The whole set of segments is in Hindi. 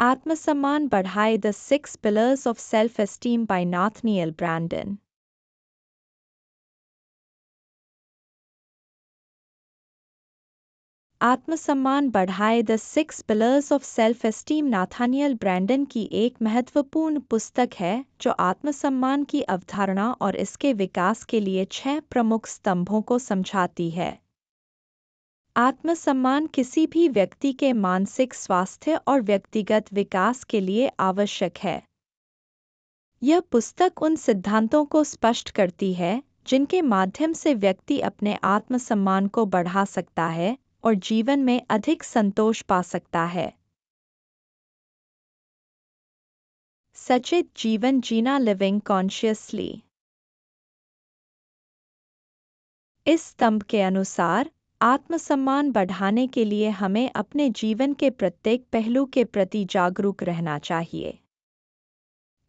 आत्मसम्मान बढ़ाए द 6 Pillars of Self-Esteem by Nathaniel Branden। आत्मसम्मान बढ़ाए द 6 Pillars of Self-Esteem Nathaniel Branden की एक महत्वपूर्ण पुस्तक है जो आत्मसम्मान की अवधारणा और इसके विकास के लिए 6 प्रमुख स्तंभों को समझाती है। आत्मसम्मान किसी भी व्यक्ति के मानसिक स्वास्थ्य और व्यक्तिगत विकास के लिए आवश्यक है। यह पुस्तक उन सिद्धांतों को स्पष्ट करती है जिनके माध्यम से व्यक्ति अपने आत्मसम्मान को बढ़ा सकता है और जीवन में अधिक संतोष पा सकता है। सचेत जीवन जीना, लिविंग कॉन्शियसली। इस स्तंभ के अनुसार आत्मसम्मान बढ़ाने के लिए हमें अपने जीवन के प्रत्येक पहलू के प्रति जागरूक रहना चाहिए।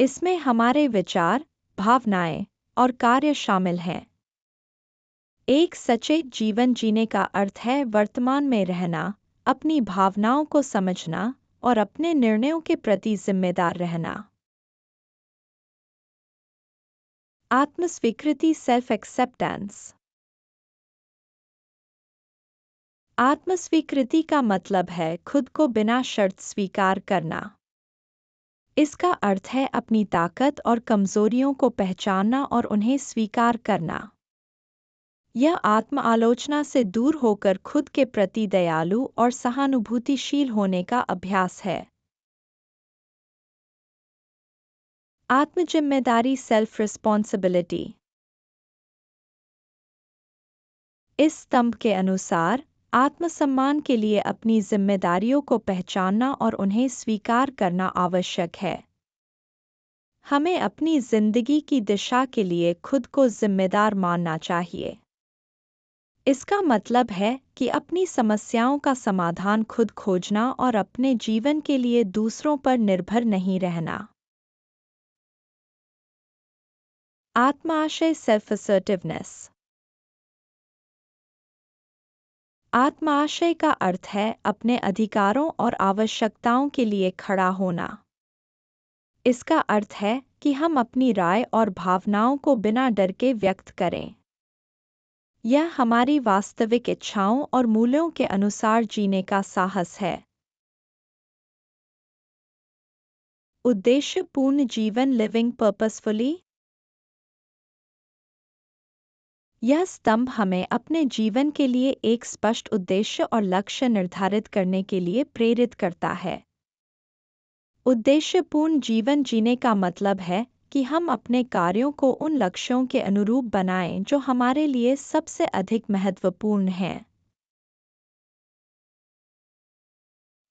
इसमें हमारे विचार, भावनाएं और कार्य शामिल हैं। एक सचेत जीवन जीने का अर्थ है वर्तमान में रहना, अपनी भावनाओं को समझना और अपने निर्णयों के प्रति जिम्मेदार रहना। आत्मस्वीकृति, सेल्फ एक्सेप्टेंस। आत्मस्वीकृति का मतलब है खुद को बिना शर्त स्वीकार करना। इसका अर्थ है अपनी ताकत और कमजोरियों को पहचानना और उन्हें स्वीकार करना। यह आत्म आलोचना से दूर होकर खुद के प्रति दयालु और सहानुभूतिशील होने का अभ्यास है। आत्मजिम्मेदारी, सेल्फ रिस्पॉन्सिबिलिटी। इस स्तंभ के अनुसार आत्मसम्मान के लिए अपनी जिम्मेदारियों को पहचानना और उन्हें स्वीकार करना आवश्यक है। हमें अपनी जिंदगी की दिशा के लिए खुद को जिम्मेदार मानना चाहिए। इसका मतलब है कि अपनी समस्याओं का समाधान खुद खोजना और अपने जीवन के लिए दूसरों पर निर्भर नहीं रहना। आत्माशय, सेल्फ असर्टिवनेस। आत्माशय का अर्थ है अपने अधिकारों और आवश्यकताओं के लिए खड़ा होना। इसका अर्थ है कि हम अपनी राय और भावनाओं को बिना डर के व्यक्त करें। यह हमारी वास्तविक इच्छाओं और मूल्यों के अनुसार जीने का साहस है। उद्देश्यपूर्ण जीवन, लिविंग पर्पसफुली। यह स्तंभ हमें अपने जीवन के लिए एक स्पष्ट उद्देश्य और लक्ष्य निर्धारित करने के लिए प्रेरित करता है। उद्देश्यपूर्ण जीवन जीने का मतलब है कि हम अपने कार्यों को उन लक्ष्यों के अनुरूप बनाएं जो हमारे लिए सबसे अधिक महत्वपूर्ण हैं।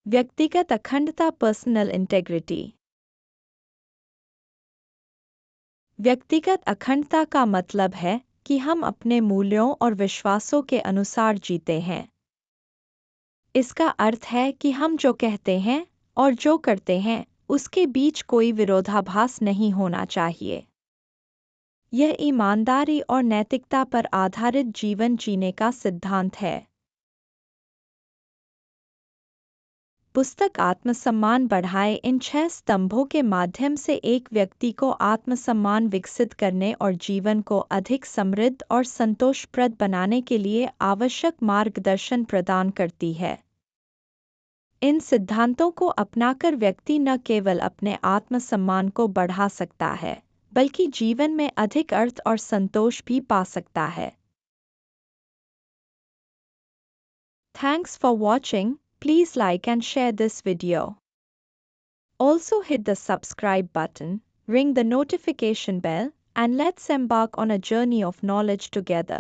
व्यक्तिगत अखंडता, पर्सनल इंटेग्रिटी। व्यक्तिगत अखंडता का मतलब है कि हम अपने मूल्यों और विश्वासों के अनुसार जीते हैं। इसका अर्थ है कि हम जो कहते हैं और जो करते हैं उसके बीच कोई विरोधाभास नहीं होना चाहिए। यह ईमानदारी और नैतिकता पर आधारित जीवन जीने का सिद्धांत है। पुस्तक आत्मसम्मान बढ़ाए इन 6 स्तंभों के माध्यम से एक व्यक्ति को आत्मसम्मान विकसित करने और जीवन को अधिक समृद्ध और संतोषप्रद बनाने के लिए आवश्यक मार्गदर्शन प्रदान करती है। इन सिद्धांतों को अपनाकर व्यक्ति न केवल अपने आत्मसम्मान को बढ़ा सकता है बल्कि जीवन में अधिक अर्थ और संतोष भी पा सकता है। Thanks for watching. Please like and share this video. Also hit the subscribe button, ring the notification bell, and let's embark on a journey of knowledge together.